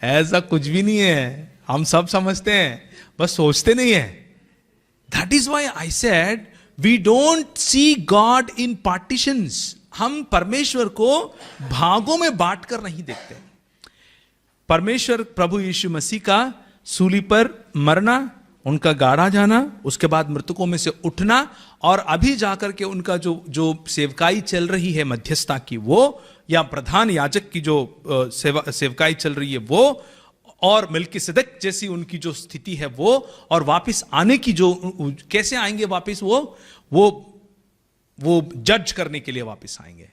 ऐसा कुछ भी नहीं है, हम सब समझते हैं, बस सोचते नहीं है। That is why I said we don't see God in partitions. हम परमेश्वर को भागों में बांट कर नहीं देखते। परमेश्वर प्रभु यीशु मसीह का सूली पर मरना, उनका गाड़ा जाना, उसके बाद मृतकों में से उठना, और अभी जाकर के उनका जो सेवकाई चल रही है मध्यस्थता की वो, या प्रधान याजक की जो सेवकाई चल रही है वो, और मिल्किसेदक जैसी उनकी जो स्थिति है वो, और वापस आने की जो कैसे आएंगे वापस, वो जज करने के लिए वापस आएंगे,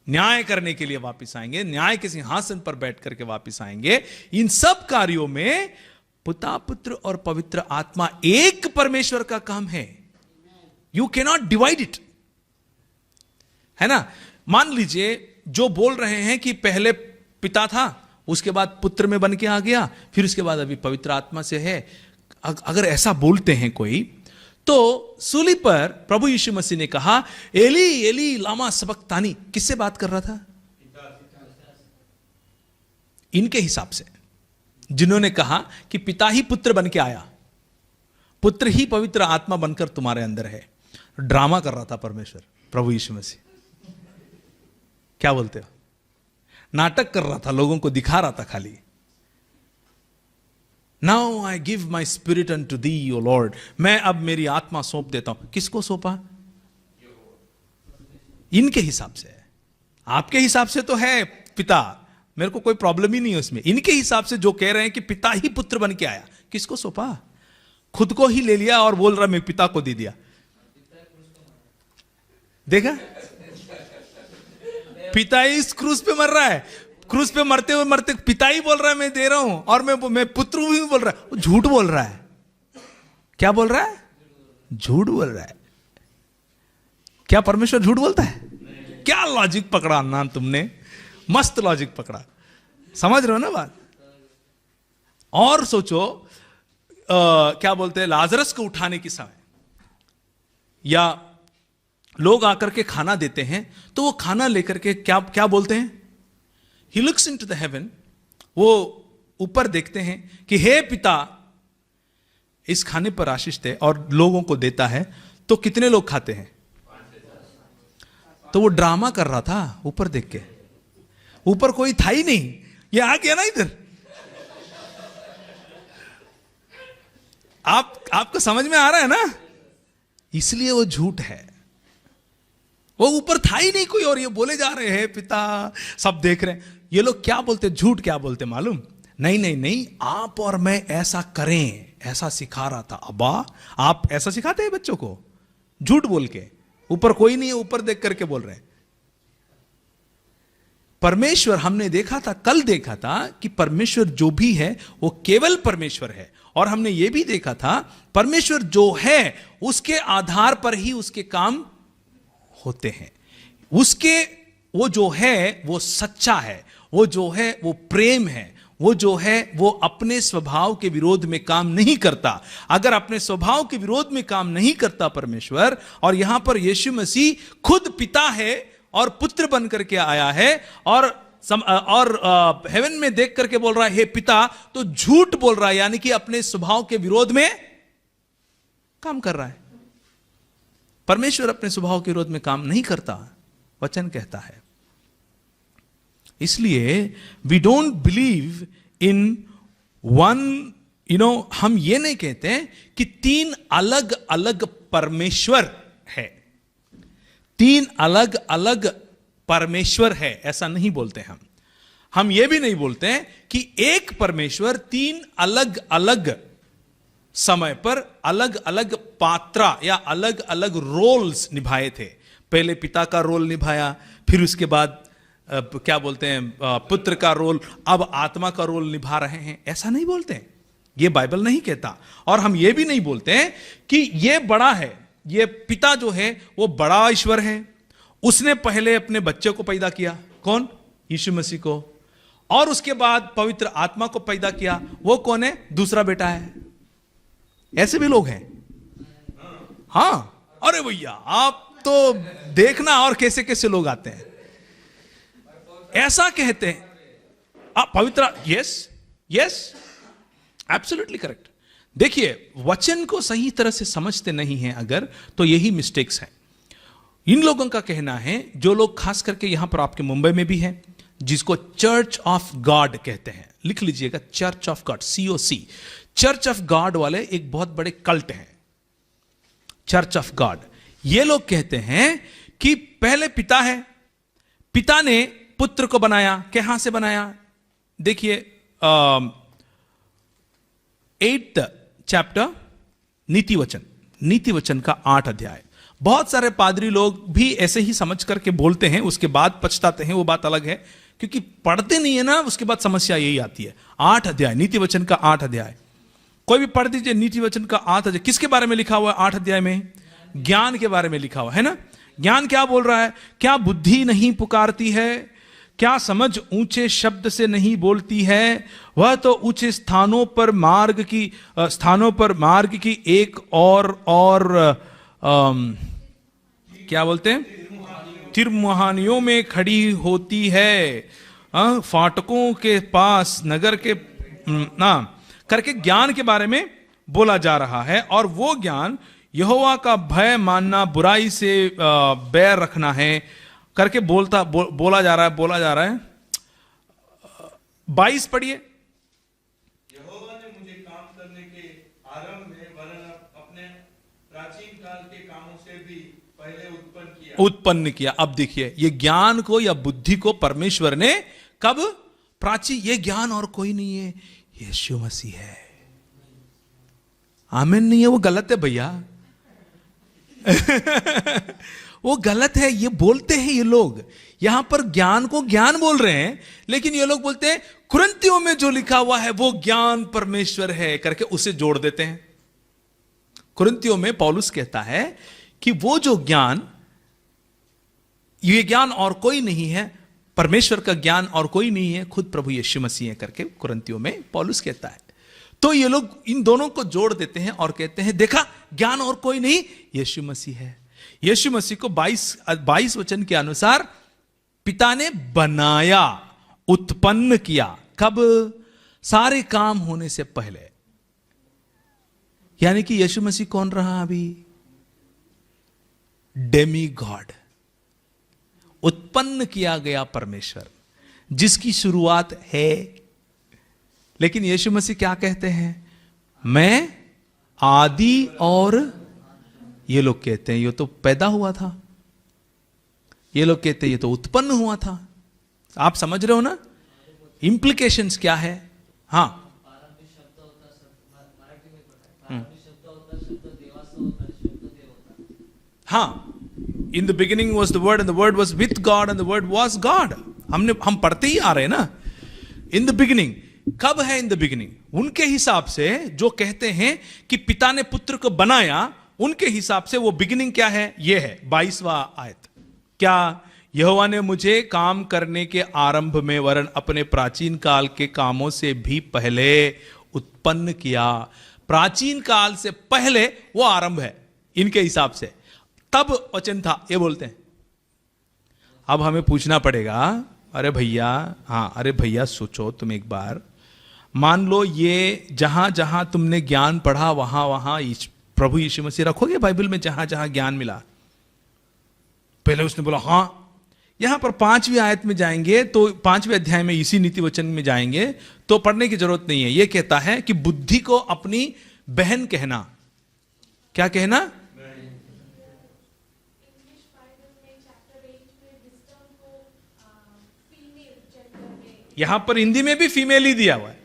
न्याय करने के लिए वापस आएंगे, न्याय के सिंहासन पर बैठ करके वापस आएंगे। इन सब कार्यों में पिता, पुत्र और पवित्र आत्मा एक परमेश्वर का काम है। You can not divide it, है ना। मान लीजिए जो बोल रहे हैं कि पहले पिता था, उसके बाद पुत्र में बन के आ गया, फिर उसके बाद अभी पवित्र आत्मा से है, अगर ऐसा बोलते हैं कोई, तो सूली पर प्रभु यीशु मसीह ने कहा एली एली लामा सबक्तानी, किससे बात कर रहा था? इनके हिसाब से, जिन्होंने कहा कि पिता ही पुत्र बन के आया, पुत्र ही पवित्र आत्मा बनकर तुम्हारे अंदर है। ड्रामा कर रहा था परमेश्वर, प्रभु यीशु मसीह। क्या बोलते हो? नाटक कर रहा था, लोगों को दिखा रहा था खाली। Now I give my spirit unto thee O Lord, मैं अब मेरी आत्मा सौंप देता हूं। किसको सौंपा? इनके हिसाब से है। आपके हिसाब से तो है पिता, मेरे को कोई प्रॉब्लम ही नहीं है उसमें। इनके हिसाब से जो कह रहे हैं कि पिता ही पुत्र बन के आया, किसको सौंपा? खुद को ही ले लिया और बोल रहा मैं पिता को दे दिया। देखा, पिता ही इस क्रूस पे मर रहा है, क्रूस पे मरते हुए मरते पिता ही बोल रहा है मैं दे रहा हूं, और मैं पुत्र भी बोल रहा है। झूठ बोल रहा है। क्या बोल रहा है? झूठ बोल रहा है। क्या परमेश्वर झूठ बोलता है? क्या लॉजिक पकड़ा ना तुमने, मस्त लॉजिक पकड़ा। समझ रहे हो ना बात? और सोचो, क्या बोलते हैं, लाजरस को उठाने के समय या लोग आकर के खाना देते हैं, तो वो खाना लेकर के क्या क्या बोलते हैं? He looks into the heaven, वो ऊपर देखते हैं कि हे पिता इस खाने पर आशीष दे, और लोगों को देता है। तो कितने लोग खाते हैं? तो वो ड्रामा कर रहा था ऊपर देख के। ऊपर कोई था ही नहीं, ये आ गया ना इधर। आपको समझ में आ रहा है ना? इसलिए वो झूठ है। वो ऊपर था ही नहीं कोई, और ये बोले जा रहे हैं पिता, सब देख रहे हैं। ये लोग क्या बोलते, झूठ क्या बोलते मालूम? नहीं नहीं नहीं, आप और मैं ऐसा करें, ऐसा सिखा रहा था। अब्बा आप ऐसा सिखाते हैं बच्चों को, झूठ बोल के। ऊपर कोई नहीं है, ऊपर देख करके बोल रहे हैं। परमेश्वर, हमने देखा था, कल देखा था कि परमेश्वर जो भी है वो केवल परमेश्वर है। और हमने ये भी देखा था परमेश्वर जो है उसके आधार पर ही उसके काम होते हैं। उसके वो जो है वो सच्चा है, वो जो है वो प्रेम है, वो जो है वो अपने स्वभाव के विरोध में काम नहीं करता। अगर अपने स्वभाव के विरोध में काम नहीं करता परमेश्वर, और यहां पर यीशु मसीह खुद पिता है और पुत्र बन करके आया है, और हेवन में देख करके बोल रहा है हे पिता, तो झूठ बोल रहा है, यानी कि अपने स्वभाव के विरोध में काम कर रहा है। परमेश्वर अपने स्वभाव के विरोध में काम नहीं करता, वचन कहता है। इसलिए we don't believe in one, हम ये नहीं कहते कि तीन अलग अलग परमेश्वर है, तीन अलग अलग परमेश्वर है, ऐसा नहीं बोलते हम ये भी नहीं बोलते हैं कि एक परमेश्वर तीन अलग अलग समय पर अलग अलग पात्रा या अलग अलग रोल्स निभाए थे। पहले पिता का रोल निभाया, फिर उसके बाद क्या बोलते हैं पुत्र का रोल, अब आत्मा का रोल निभा रहे हैं, ऐसा नहीं बोलते हैं। ये बाइबल नहीं कहता। और हम ये भी नहीं बोलते हैं कि ये बड़ा है, ये पिता जो है वो बड़ा ईश्वर है, उसने पहले अपने बच्चे को पैदा किया, कौन? यीशु मसीह को, और उसके बाद पवित्र आत्मा को पैदा किया, वो कौन है? दूसरा बेटा है। ऐसे भी लोग हैं। हां, अरे भैया आप तो देखना और कैसे कैसे लोग आते हैं, ऐसा कहते हैं। पवित्र, यस यस, एब्सोल्युटली करेक्ट। देखिए, वचन को सही तरह से समझते नहीं है अगर, तो यही मिस्टेक्स है। इन लोगों का कहना है, जो लोग खास करके यहां पर आपके मुंबई में भी है, जिसको चर्च ऑफ गॉड कहते हैं, लिख लीजिएगा, church of God, COC, church of God वाले एक बहुत बड़े कल्ट हैं, चर्च ऑफ गॉड। ये लोग कहते हैं कि पहले पिता है, पिता ने पुत्र को बनाया, कहां से बनाया? देखिए 8th चैप्टर, नीति वचन का 8 अध्याय। बहुत सारे पादरी लोग भी ऐसे ही समझ करके बोलते हैं, उसके बाद पछताते हैं, वो बात अलग है, क्योंकि पढ़ते नहीं है ना, उसके बाद समस्या यही आती है। 8 अध्याय, नीति वचन का 8 अध्याय, कोई भी पढ़ दीजिए। नीति वचन का 8 अध्याय किसके बारे में लिखा हुआ है? 8 अध्याय में ज्ञान के बारे में लिखा हुआ है ना। ज्ञान क्या बोल रहा है? क्या बुद्धि नहीं पुकारती है? क्या समझ ऊंचे शब्द से नहीं बोलती है? वह तो ऊंचे स्थानों पर मार्ग की एक और क्या बोलते हैं, तिरमुहानियों में खड़ी होती है, फाटकों के पास नगर के ना करके ज्ञान के बारे में बोला जा रहा है। और वो ज्ञान यहोवा का भय मानना, बुराई से बैर रखना है करके बोला जा रहा है। 22 पढ़िए। यहोवा ने मुझे काम करने के आरंभ में वरन अपने प्राचीन काल के कामों से भी पहले उत्पन्न किया। अब देखिए, ये ज्ञान को या बुद्धि को परमेश्वर ने कब प्राचीन, ये ज्ञान और कोई नहीं है, यीशु मसीह है। आमीन नहीं है, वो गलत है भैया। वो गलत है, ये बोलते हैं ये लोग, यहां पर ज्ञान को ज्ञान बोल रहे हैं, लेकिन ये लोग बोलते हैं कुरिन्थियों में जो लिखा हुआ है वो ज्ञान परमेश्वर है करके उसे जोड़ देते हैं। कुरिन्थियों में पौलुस कहता है कि वो जो ज्ञान, ये ज्ञान और कोई नहीं है, परमेश्वर का ज्ञान और कोई नहीं है, खुद प्रभु यीशु मसीह है करके कुरिन्थियों में पौलुस कहता है। तो ये लोग इन दोनों को जोड़ देते हैं और कहते हैं देखा, ज्ञान और कोई नहीं, यीशु मसीह है। यीशु मसीह को 22 वचन के अनुसार पिता ने बनाया, उत्पन्न किया। कब? सारे काम होने से पहले। यानी कि यीशु मसीह कौन रहा अभी? डेमी गॉड, उत्पन्न किया गया परमेश्वर, जिसकी शुरुआत है। लेकिन यीशु मसीह क्या कहते हैं? मैं आदि, और ये लोग कहते हैं ये तो पैदा हुआ था, ये लोग कहते हैं ये तो उत्पन्न हुआ था। आप समझ रहे हो ना इंप्लीकेशंस क्या है? हाँ, हाँ, in the beginning was the word and the word was with God and the word was God. हम पढ़ते ही आ रहे हैं ना, इन द बिगिनिंग। कब है इन द बिगिनिंग? उनके हिसाब से जो कहते हैं कि पिता ने पुत्र को बनाया, उनके हिसाब से वो बिगिनिंग क्या है? ये है 22वां आयत। क्या? यहोवा ने मुझे काम करने के आरंभ में वरन अपने प्राचीन काल के कामों से भी पहले उत्पन्न किया। प्राचीन काल से पहले वो आरंभ है इनके हिसाब से, तब वचन था, ये बोलते हैं। अब हमें पूछना पड़ेगा, अरे भैया, हाँ, अरे भैया सोचो तुम एक बार, मान लो ये जहां जहां तुमने ज्ञान पढ़ा वहां वहां प्रभु यीशु मसीह रखोगे बाइबल में, जहां जहां ज्ञान मिला? पहले उसने बोला हाँ। यहां पर 5वीं आयत में जाएंगे तो 5वें अध्याय में इसी नीति वचन में जाएंगे तो पढ़ने की जरूरत नहीं है। यह कहता है कि बुद्धि को अपनी बहन कहना। क्या कहना? यहां पर हिंदी में भी फीमेल ही दिया हुआ है,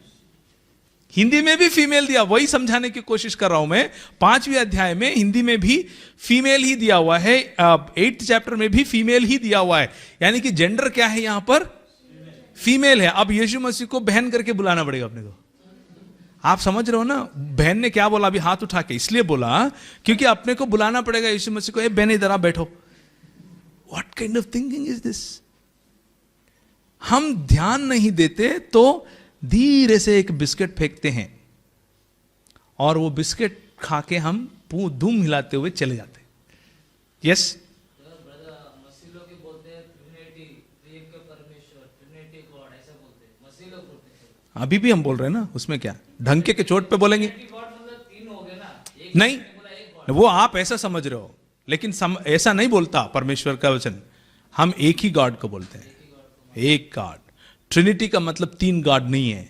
हिंदी में भी फीमेल दिया, वही समझाने की कोशिश कर रहा हूं मैं। 5वें अध्याय में हिंदी में भी फीमेल ही दिया हुआ है, 8th चैप्टर में भी फीमेल ही दिया हुआ है, यानी कि जेंडर क्या है यहां पर? फीमेल है। अब यीशु मसीह को बहन करके बुलाना पड़ेगा अपने को। आप समझ रहे हो ना? बहन ने क्या बोला अभी हाथ उठा के? इसलिए बोला क्योंकि अपने को बुलाना पड़ेगा यीशु मसीह को, ए बहन इधर आ बैठो। What kind of thinking is this? हम ध्यान नहीं देते तो धीरे से एक बिस्किट फेंकते हैं और वो बिस्किट खा के हम धूम हिलाते हुए चले जाते हैं। यस, अभी भी हम बोल रहे हैं ना, उसमें क्या, ढंके के चोट पे बोलेंगे नहीं, वो आप ऐसा समझ रहे हो, लेकिन ऐसा नहीं बोलता परमेश्वर का वचन। हम एक ही गॉड को बोलते हैं, एक गॉड। ट्रिनिटी का मतलब तीन गॉड नहीं है,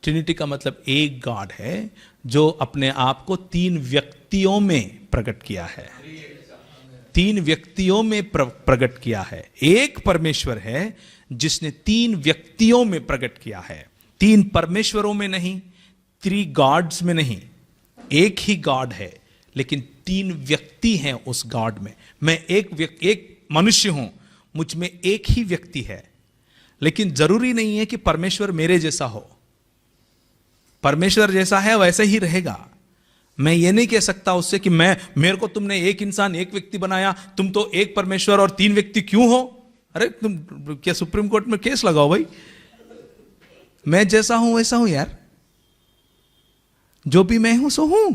ट्रिनिटी का मतलब एक गॉड है जो अपने आप को तीन व्यक्तियों में प्रकट किया है, तीन व्यक्तियों में प्रकट किया है। एक परमेश्वर है जिसने तीन व्यक्तियों में प्रकट किया है, तीन परमेश्वरों में नहीं, थ्री गॉड्स में नहीं, एक ही गॉड है लेकिन तीन व्यक्ति हैं उस गॉड में। मैं एक मनुष्य हूं, मुझ में एक ही व्यक्ति है, लेकिन जरूरी नहीं है कि परमेश्वर मेरे जैसा हो। परमेश्वर जैसा है वैसे ही रहेगा। मैं ये नहीं कह सकता उससे कि मेरे को तुमने एक इंसान एक व्यक्ति बनाया, तुम तो एक परमेश्वर और तीन व्यक्ति क्यों हो। अरे तुम क्या सुप्रीम कोर्ट में केस लगाओ भाई, मैं जैसा हूं वैसा हूं यार, जो भी मैं हूं सो हूं,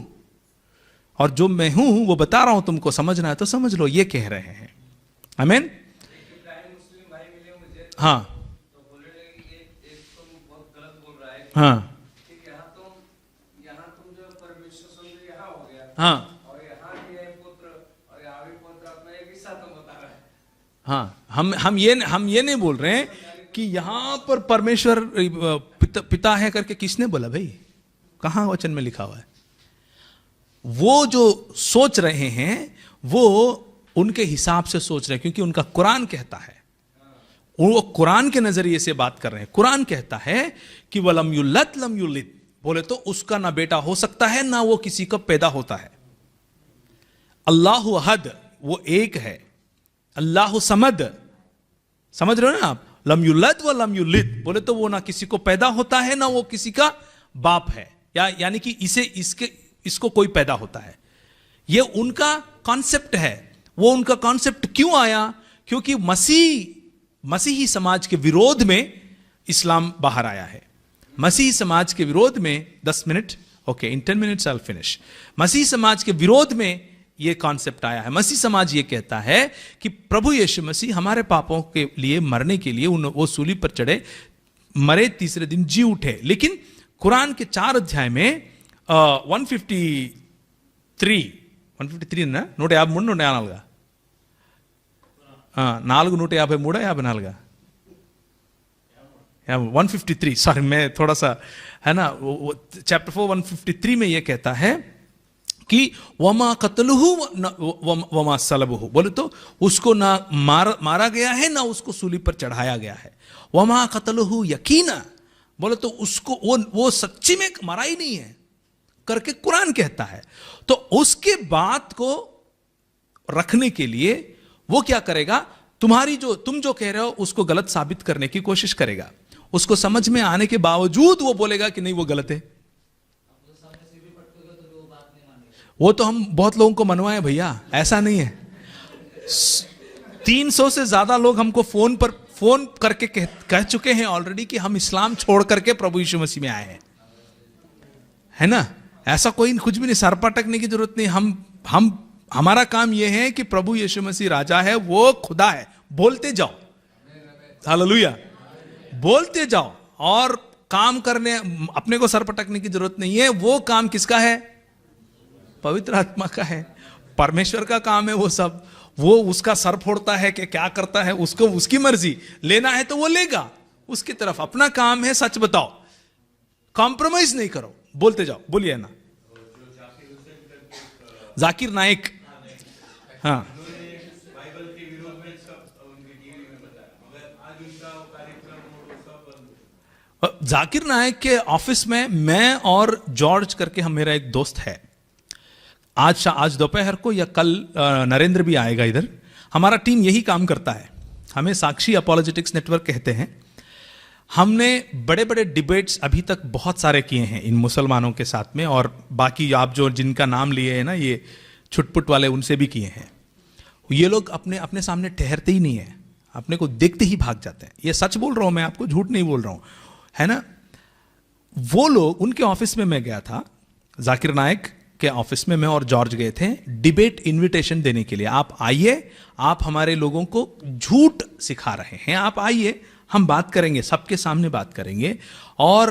और जो मैं हूं वो बता रहा हूं, तुमको समझना है तो समझ लो, ये कह रहे हैं। आमीन। हाँ हाँ हाँ हाँ, हम ये नहीं बोल रहे हैं कि यहां पर परमेश्वर पिता है करके किसने बोला भाई, कहां वचन में लिखा हुआ है। वो जो सोच रहे हैं वो उनके हिसाब से सोच रहे हैं, क्योंकि उनका कुरान कहता है, वो कुरान के नजरिए से बात कर रहे हैं। कुरान कहता है कि वलम युलत लम युलिद, बोले तो उसका ना बेटा हो सकता है ना वो किसी का पैदा होता है। अल्लाहु अहद, वो एक है। अल्लाहु समद, समझ रहे हो ना आप, लम युलद व लम युलिद, बोले तो वो ना किसी को पैदा होता है ना वो किसी का बाप है, यानी कि इसको कोई पैदा होता है। ये उनका कॉन्सेप्ट है। वो उनका कॉन्सेप्ट क्यों आया, क्योंकि मसीही समाज के विरोध में इस्लाम बाहर आया है। मसीही समाज के विरोध में 10 minute, okay, in 10 minutes I will finish. मसीही समाज के विरोध में यह कॉन्सेप्ट आया है। मसीह समाज यह कहता है कि प्रभु यीशु मसीह हमारे पापों के लिए मरने के लिए वो सूली पर चढ़े, मरे, तीसरे दिन जी उठे। लेकिन कुरान के 4 अध्याय में 153 ना 153 154 453 153, सॉरी मैं थोड़ा सा है ना, चैप्टर 4 153 में यह कहता है कि वमा कतलुहु वमा सलबुहु, बोले तो उसको ना मारा गया है ना उसको सूली पर चढ़ाया गया है। वमा कतलुहु यकीना, बोले तो उसको वो सच्ची में मारा ही नहीं है करके कुरान कहता है। तो उसके बात को रखने के लिए वो क्या करेगा, तुम जो कह रहे हो उसको गलत साबित करने की कोशिश करेगा। उसको समझ में आने के बावजूद वो बोलेगा कि नहीं वो गलत है। वो तो हम बहुत लोगों को मनवाए भैया, ऐसा नहीं है। 300 से ज्यादा लोग हमको फोन करके कह चुके हैं ऑलरेडी कि हम इस्लाम छोड़ करके प्रभु यीशु मसीह में आए हैं, है ना। ऐसा कोई कुछ भी नहीं, सर पटकने की जरूरत नहीं। हमारा काम यह है कि प्रभु यीशु मसीह राजा है, वो खुदा है, बोलते जाओ, हालेलुया, बोलते जाओ। और काम करने, अपने को सर पटकने की जरूरत नहीं है। वो काम किसका है, पवित्र आत्मा का है, परमेश्वर का काम है वो सब। वो उसका सर फोड़ता है कि क्या करता है, उसको उसकी मर्जी, लेना है तो वो लेगा, उसकी तरफ अपना काम है। सच बताओ, कॉम्प्रोमाइज नहीं करो, बोलते जाओ। बोलिए ना, जाकिर नाइक, हाँ, बाइबल के विरोध में सब उनके टीवी में बताया, मगर आज उनका कार्यक्रम सब बंद। जाकिर नाइक के ऑफिस में मैं और जॉर्ज करके मेरा एक दोस्त है, आज दोपहर को या कल नरेंद्र भी आएगा इधर। हमारा टीम यही काम करता है, हमें साक्षी अपॉलोजेटिक्स नेटवर्क कहते हैं। हमने बड़े बड़े डिबेट्स अभी तक बहुत सारे किए हैं इन मुसलमानों के साथ में, और बाकी आप जो जिनका नाम लिए हैं ना, ये छुटपुट वाले, उनसे भी किए हैं। ये लोग अपने सामने ठहरते ही नहीं है, अपने को देखते ही भाग जाते हैं। ये सच बोल रहा हूं मैं आपको, झूठ नहीं बोल रहा हूं, है ना। वो लोग, उनके ऑफिस में मैं गया था, जाकिर नाइक के ऑफिस में मैं और जॉर्ज गए थे डिबेट इनविटेशन देने के लिए। आप आइए, आप हमारे लोगों को झूठ सिखा रहे हैं, आप आइए, हम बात करेंगे, सबके सामने बात करेंगे और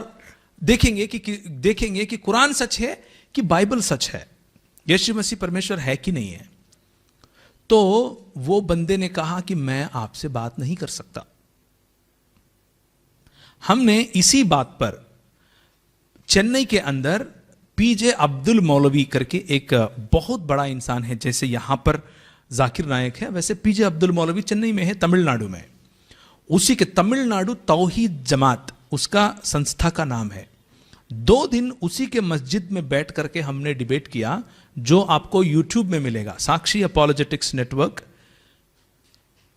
देखेंगे कि कुरान सच है कि बाइबल सच है, यीशु मसीह परमेश्वर है कि नहीं है। तो वो बंदे ने कहा कि मैं आपसे बात नहीं कर सकता। हमने इसी बात पर चेन्नई के अंदर पीजे अब्दुल मौलवी करके एक बहुत बड़ा इंसान है, जैसे यहां पर जाकिर नायक है, वैसे पीजे अब्दुल मौलवी चेन्नई में है, तमिलनाडु में। उसी के तमिलनाडु तौहीद जमात उसका संस्था का नाम है। 2 दिन उसी के मस्जिद में बैठ करके हमने डिबेट किया, जो आपको यूट्यूब में मिलेगा। साक्षी अपॉलोजेटिक्स नेटवर्क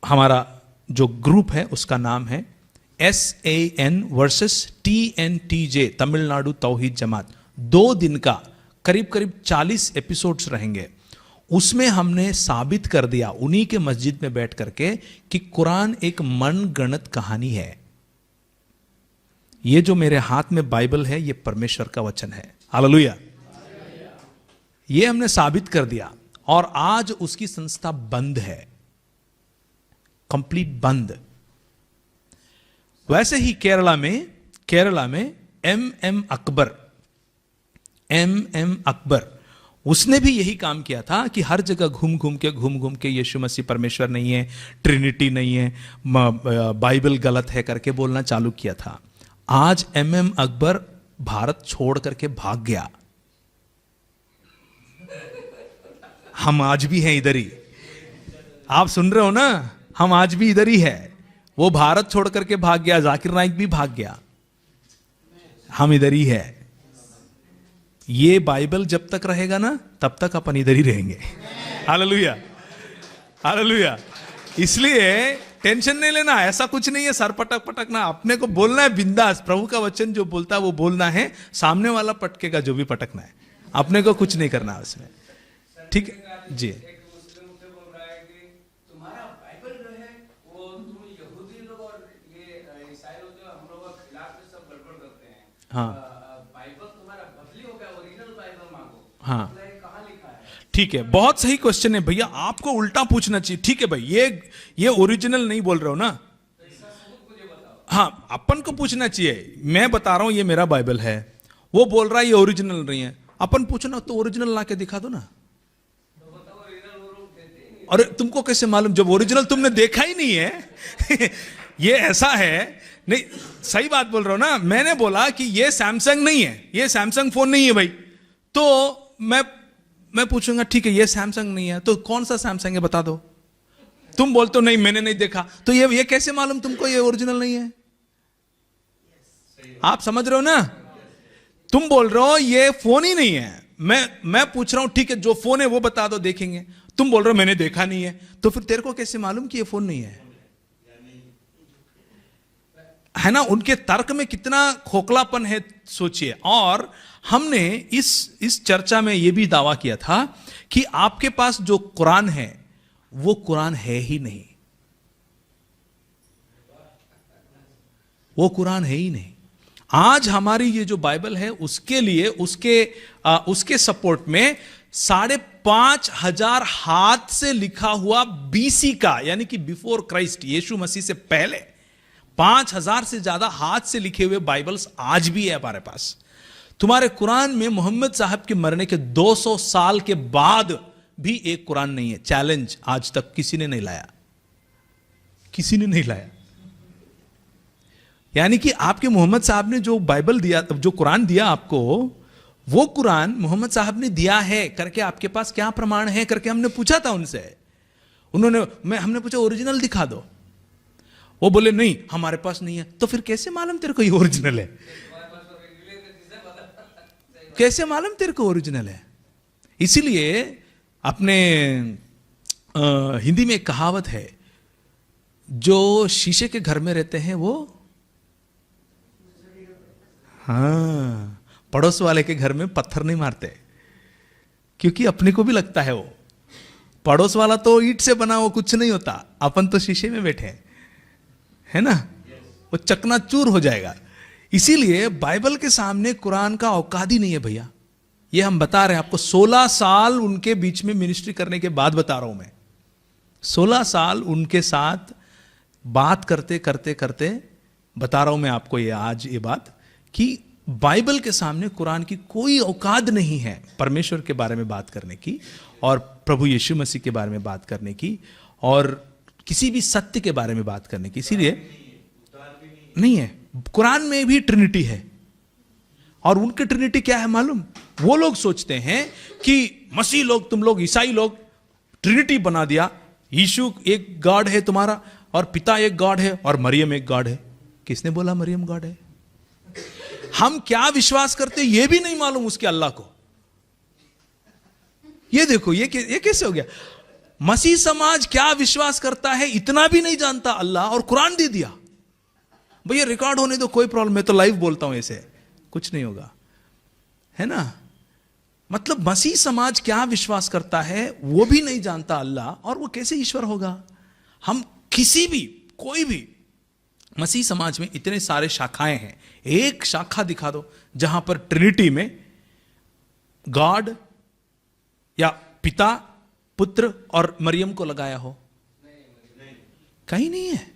हमारा जो ग्रुप है उसका नाम है, SAN वर्सेस TNTJ, तमिलनाडु तौहीद जमात। 2 दिन का करीब 40 एपिसोड्स रहेंगे। उसमें हमने साबित कर दिया उन्हीं के मस्जिद में बैठ करके कि कुरान एक मनगढ़ंत कहानी है। ये जो मेरे हाथ में बाइबल है ये परमेश्वर का वचन है। हालेलुया। ये हमने साबित कर दिया और आज उसकी संस्था बंद है, कंप्लीट बंद। वैसे ही केरला में MM अकबर उसने भी यही काम किया था कि हर जगह घूम घूम के यीशु मसीह परमेश्वर नहीं है, ट्रिनिटी नहीं है, बाइबल गलत है करके बोलना चालू किया था। आज MM अकबर भारत छोड़ करके भाग गया। हम आज भी हैं इधर ही, आप सुन रहे हो ना, हम आज भी इधर ही है। वो भारत छोड़ करके भाग गया, जाकिर नाइक भी भाग गया, हम इधर ही है। ये बाइबल जब तक रहेगा ना तब तक अपन इधर ही रहेंगे। Hallelujah, hallelujah. इसलिए टेंशन नहीं लेना, ऐसा कुछ नहीं है सर पटकना, अपने को बोलना है बिंदास। प्रभु का वचन जो बोलता है वो बोलना है, सामने वाला पटकेगा जो भी पटकना है, अपने को कुछ नहीं करना उसमें। ठीक है जी। हाँ हाँ, ठीक है, बहुत सही क्वेश्चन है भैया, आपको उल्टा पूछना चाहिए। ठीक है भाई, ये ओरिजिनल नहीं बोल रहे हो ना, हाँ अपन को पूछना चाहिए। मैं बता रहा हूं ये मेरा बाइबल है, वो बोल रहा है ये ओरिजिनल नहीं है, अपन पूछना तो ओरिजिनल ला के दिखा दो ना। अरे तुमको कैसे मालूम जब ओरिजिनल तुमने देखा ही नहीं है। ये ऐसा है, नहीं सही बात बोल रहा हूं ना। मैंने बोला कि ये सैमसंग नहीं है, ये सैमसंग फोन नहीं है भाई, तो मैं पूछूंगा ठीक है ये सैमसंग नहीं है, तो कौन सा सैमसंग है बता दो। तुम बोलते हो नहीं मैंने नहीं देखा, तो ये कैसे मालूम तुमको ये ओरिजिनल नहीं है? आप समझ रहे हो ना? तुम बोल रहे हो ये फोन ही नहीं है, मैं पूछ रहा हूं ठीक है जो फोन है वो बता दो देखेंगे, तुम बोल रहे हो मैंने देखा नहीं है, तो फिर तेरे को कैसे मालूम कि ये फोन नहीं है ना? उनके तर्क में कितना खोखलापन है सोचिए। और हमने इस चर्चा में यह भी दावा किया था कि आपके पास जो कुरान है वो कुरान है ही नहीं, वो कुरान है ही नहीं। आज हमारी ये जो बाइबल है उसके लिए उसके सपोर्ट में 5,500 हाथ से लिखा हुआ BC का, यानी कि बिफोर क्राइस्ट, यीशु मसीह से पहले 5,000 से ज्यादा हाथ से लिखे हुए बाइबल्स आज भी है हमारे पास। तुम्हारे कुरान में मोहम्मद साहब के मरने के 200 साल के बाद भी एक कुरान नहीं है। चैलेंज, आज तक किसी ने नहीं लाया, किसी ने नहीं लाया। यानी कि आपके मोहम्मद साहब ने जो बाइबल दिया, जो कुरान दिया आपको, वो कुरान मोहम्मद साहब ने दिया है करके आपके पास क्या प्रमाण है करके हमने पूछा था उनसे। हमने पूछा ओरिजिनल दिखा दो, वो बोले नहीं हमारे पास नहीं है। तो फिर कैसे मालूम तेरे को ये ओरिजिनल है? कैसे मालूम तेरे को ओरिजिनल है? इसीलिए अपने हिंदी में एक कहावत है, जो शीशे के घर में रहते हैं वो, हाँ, पड़ोस वाले के घर में पत्थर नहीं मारते, क्योंकि अपने को भी लगता है वो पड़ोस वाला तो ईंट से बना, वो कुछ नहीं होता, अपन तो शीशे में बैठे है ना, वो चकनाचूर हो जाएगा। इसीलिए बाइबल के सामने कुरान का औकात ही नहीं है भैया। ये हम बता रहे हैं आपको, 16 साल उनके बीच में मिनिस्ट्री करने के बाद बता रहा हूं मैं। 16 साल उनके साथ बात करते करते करते बता रहा हूं मैं आपको ये आज ये बात कि बाइबल के सामने कुरान की कोई औकात नहीं है परमेश्वर के बारे में बात करने की और प्रभु यीशु मसीह के बारे में बात करने की और किसी भी सत्य के बारे में बात करने की। इसीलिए नहीं है, कुरान में भी ट्रिनिटी है। और उनकी ट्रिनिटी क्या है मालूम? वो लोग सोचते हैं कि मसीह लोग, तुम लोग ईसाई लोग ट्रिनिटी बना दिया, यीशु एक गॉड है तुम्हारा और पिता एक गॉड है और मरियम एक गॉड है। किसने बोला मरियम गॉड है? हम क्या विश्वास करते ये भी नहीं मालूम उसके अल्लाह को। ये देखो ये कैसे हो गया? मसीह समाज क्या विश्वास करता है इतना भी नहीं जानता अल्लाह, और कुरान दे दिया। भैया रिकॉर्ड होने दो, कोई प्रॉब्लम, मैं तो लाइव बोलता हूं, ऐसे कुछ नहीं होगा, है ना। मतलब मसीह समाज क्या विश्वास करता है वो भी नहीं जानता अल्लाह, और वो कैसे ईश्वर होगा? हम किसी भी कोई भी मसीह समाज में इतने सारे शाखाएं हैं, एक शाखा दिखा दो जहां पर ट्रिनिटी में गॉड या पिता, पुत्र और मरियम को लगाया हो। कहीं नहीं है,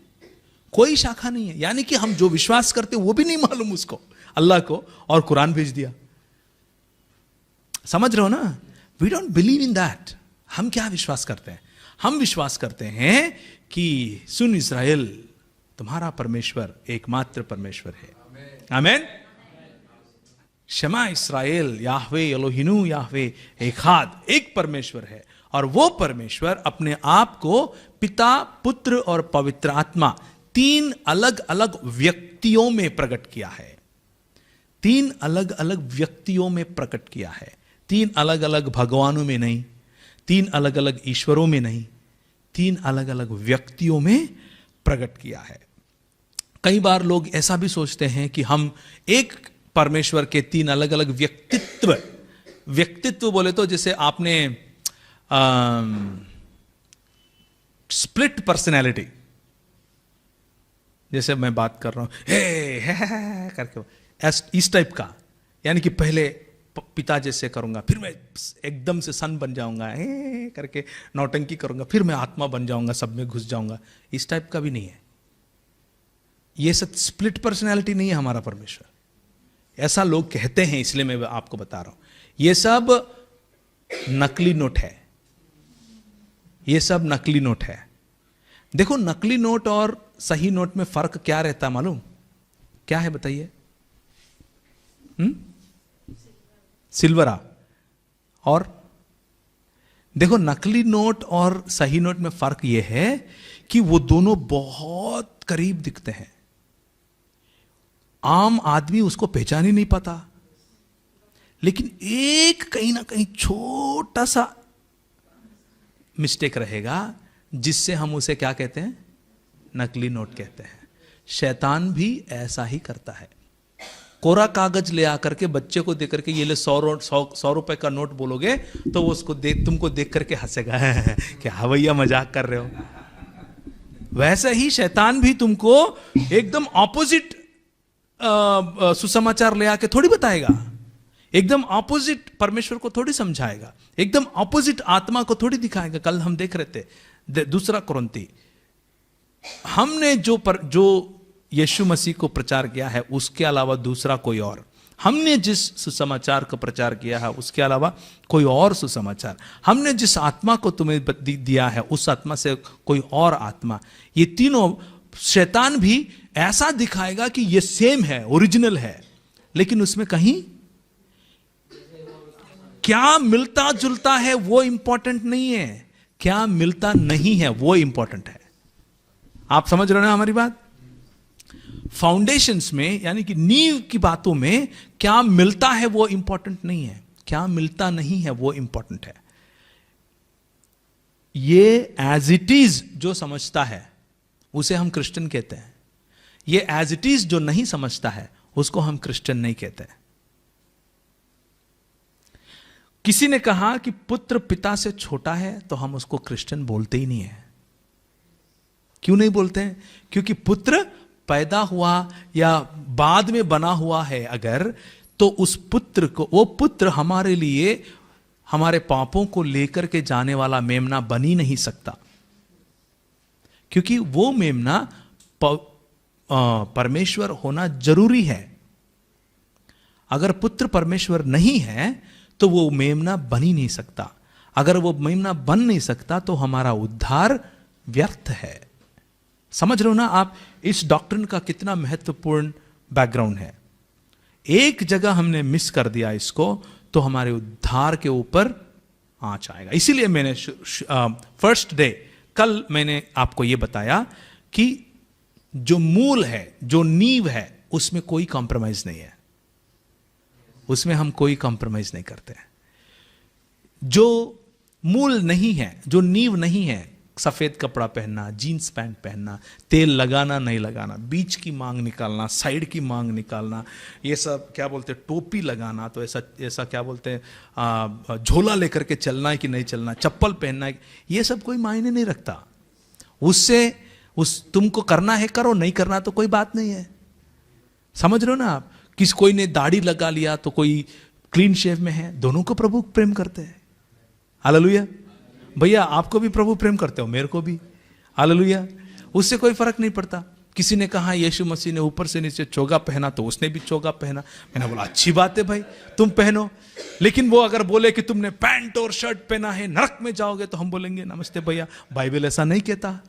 कोई शाखा नहीं है। यानी कि हम जो विश्वास करते वो भी नहीं मालूम उसको, अल्लाह को, और कुरान भेज दिया। समझ रहे हो ना? We don't believe in that. हम क्या विश्वास करते हैं? हम विश्वास करते हैं कि सुन इस्राएल, तुम्हारा परमेश्वर एकमात्र परमेश्वर है। आमीन। शमा इस्राएल, याहवे एलोहिनु याहवे एखाद, एक परमेश्वर है, और वो परमेश्वर अपने आप को पिता, पुत्र और पवित्र आत्मा, तीन अलग अलग व्यक्तियों में प्रकट किया है। तीन अलग अलग व्यक्तियों में प्रकट किया है। तीन अलग अलग भगवानों में नहीं, तीन अलग अलग ईश्वरों में नहीं, तीन अलग अलग व्यक्तियों में प्रकट किया है। कई बार लोग ऐसा भी सोचते हैं कि हम एक परमेश्वर के तीन अलग अलग व्यक्तित्व बोले तो जैसे आपने स्प्लिट पर्सनैलिटी, जैसे मैं बात कर रहा हूं हे करके इस टाइप का, यानी कि पहले पिता जैसे करूंगा, फिर मैं एकदम से सन बन जाऊंगा, हे करके नौटंकी करूंगा, फिर मैं आत्मा बन जाऊंगा, सब में घुस जाऊंगा। इस टाइप का भी नहीं है। ये सब स्प्लिट पर्सनैलिटी नहीं है हमारा परमेश्वर। ऐसा लोग कहते हैं, इसलिए मैं आपको बता रहा हूं। ये सब नकली नोट है, ये सब नकली नोट है। देखो नकली नोट और सही नोट में फर्क क्या रहता है मालूम? क्या है बताइए? सिल्वरा। और देखो नकली नोट और सही नोट में फर्क यह है कि वो दोनों बहुत करीब दिखते हैं, आम आदमी उसको पहचान ही नहीं पाता। लेकिन एक कहीं ना कहीं छोटा सा मिस्टेक रहेगा जिससे हम उसे क्या कहते हैं? नकली नोट कहते हैं। शैतान भी ऐसा ही करता है। कोरा कागज ले आकर के बच्चे को देख करके ये ले 100 रुपए का नोट बोलोगे तो वो उसको तुमको देख करके हंसेगा कि हाँ भैया मजाक कर रहे हो। वैसे ही शैतान भी तुमको एकदम ऑपोजिट सुसमाचार ले आके थोड़ी बताएगा, एकदम ऑपोजिट परमेश्वर को थोड़ी समझाएगा, एकदम ऑपोजिट आत्मा को थोड़ी दिखाएगा। कल हम देख रहे थे दूसरा कुरिन्ती, हमने जो यीशु मसीह को प्रचार किया है उसके अलावा दूसरा कोई और, हमने जिस सुसमाचार को प्रचार किया है उसके अलावा कोई और सुसमाचार, हमने जिस आत्मा को तुम्हें दिया है उस आत्मा से कोई और आत्मा, ये तीनों शैतान भी ऐसा दिखाएगा कि ये सेम है, ओरिजिनल है, लेकिन उसमें कहीं क्या मिलता जुलता है वो इंपॉर्टेंट नहीं है, क्या मिलता नहीं है वो इंपॉर्टेंट है। आप समझ रहे हो ना हमारी बात? फाउंडेशंस में, यानी कि नींव की बातों में क्या मिलता है वो इंपॉर्टेंट नहीं है, क्या मिलता नहीं है वो इंपॉर्टेंट है। ये एज इट इज जो समझता है उसे हम क्रिश्चियन कहते हैं, ये एज इट इज जो नहीं समझता है उसको हम क्रिश्चियन नहीं कहते हैं। किसी ने कहा कि पुत्र पिता से छोटा है तो हम उसको क्रिश्चियन बोलते ही नहीं है। क्यों नहीं बोलते हैं? क्योंकि पुत्र पैदा हुआ या बाद में बना हुआ है अगर, तो उस पुत्र को, वो पुत्र हमारे लिए हमारे पापों को लेकर के जाने वाला मेमना बन ही नहीं सकता, क्योंकि वो मेमना परमेश्वर होना जरूरी है। अगर पुत्र परमेश्वर नहीं है तो वो मेमना बन ही नहीं सकता। अगर वो मेमना बन नहीं सकता तो हमारा उद्धार व्यर्थ है। समझ रहे हो ना आप इस डॉक्ट्रिन का कितना महत्वपूर्ण बैकग्राउंड है। एक जगह हमने मिस कर दिया इसको तो हमारे उद्धार के ऊपर आंच आएगा। इसीलिए मैंने फर्स्ट डे कल मैंने आपको यह बताया कि जो मूल है, जो नींव है, उसमें कोई कॉम्प्रोमाइज नहीं है। उसमें हम कोई कॉम्प्रोमाइज नहीं करते हैं। जो मूल नहीं है, जो नींव नहीं है, सफेद कपड़ा पहनना, जीन्स पैंट पहनना, तेल लगाना नहीं लगाना, बीच की मांग निकालना, साइड की मांग निकालना, ये सब क्या बोलते हैं, टोपी लगाना, तो ऐसा क्या बोलते हैं, झोला लेकर के चलना है कि नहीं चलना, चप्पल पहनना है, ये सब कोई मायने नहीं रखता। तुमको करना है करो, नहीं करना तो कोई बात नहीं है। समझ रहे हो ना आप। कोई ने दाढ़ी लगा लिया तो कोई क्लीन शेव में है, दोनों को प्रभु प्रेम करते हैं। हालेलुया। भैया आपको भी प्रभु प्रेम करते हो, मेरे को भी। हालेलुया। उससे कोई फर्क नहीं पड़ता। किसी ने कहा यीशु मसीह ने ऊपर से नीचे चोगा पहना तो उसने भी चोगा पहना। मैंने बोला अच्छी बात है भाई, तुम पहनो। लेकिन वो अगर बोले कि तुमने पैंट और शर्ट पहना है नरक में जाओगे, तो हम बोलेंगे नमस्ते भैया, बाइबल ऐसा नहीं कहता।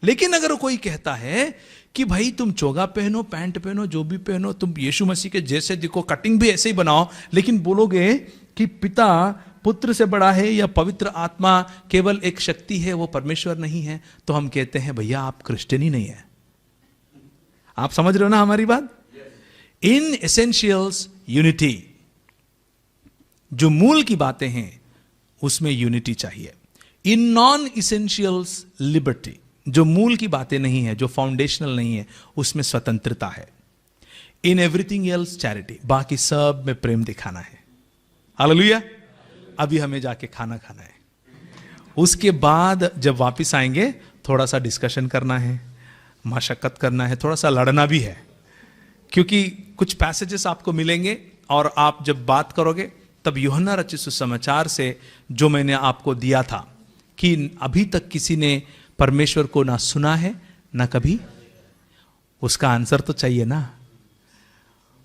लेकिन अगर कोई कहता है कि भाई तुम चोगा पहनो, पैंट पहनो, जो भी पहनो, तुम यीशु मसीह के जैसे दिखो, कटिंग भी ऐसे ही बनाओ, लेकिन बोलोगे कि पिता पुत्र से बड़ा है या पवित्र आत्मा केवल एक शक्ति है, वो परमेश्वर नहीं है, तो हम कहते हैं भैया आप क्रिश्चियन ही नहीं है। आप समझ रहे हो ना हमारी बात। इन एसेंशियल्स यूनिटी, जो मूल की बातें हैं उसमें यूनिटी चाहिए। इन नॉन इसेंशियल्स लिबर्टी, जो मूल की बातें नहीं है, जो फाउंडेशनल नहीं है, उसमें स्वतंत्रता है। इन एवरीथिंग एल्स चैरिटी, बाकी सब में प्रेम दिखाना है। हालेलुया। अभी हमें जाके खाना खाना है, उसके बाद जब वापस आएंगे थोड़ा सा डिस्कशन करना है, मशक्कत करना है, थोड़ा सा लड़ना भी है, क्योंकि कुछ पैसेजेस आपको मिलेंगे और आप जब बात करोगे तब यूहन्ना रचित सुसमाचार से जो मैंने आपको दिया था कि अभी तक किसी ने परमेश्वर को ना सुना है ना कभी, उसका आंसर तो चाहिए ना,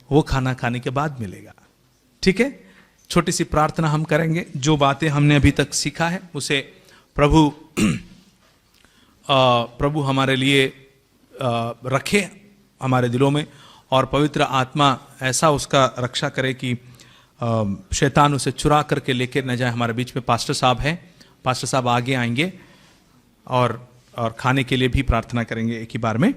वो खाना खाने के बाद मिलेगा। ठीक है। छोटी सी प्रार्थना हम करेंगे। जो बातें हमने अभी तक सीखा है उसे प्रभु हमारे लिए रखे हमारे दिलों में, और पवित्र आत्मा ऐसा उसका रक्षा करे कि शैतान उसे चुरा करके लेकर न जाए। हमारे बीच में पास्टर साहब हैं, पास्टर साहब आगे आएंगे और खाने के लिए भी प्रार्थना करेंगे एक ही बार में।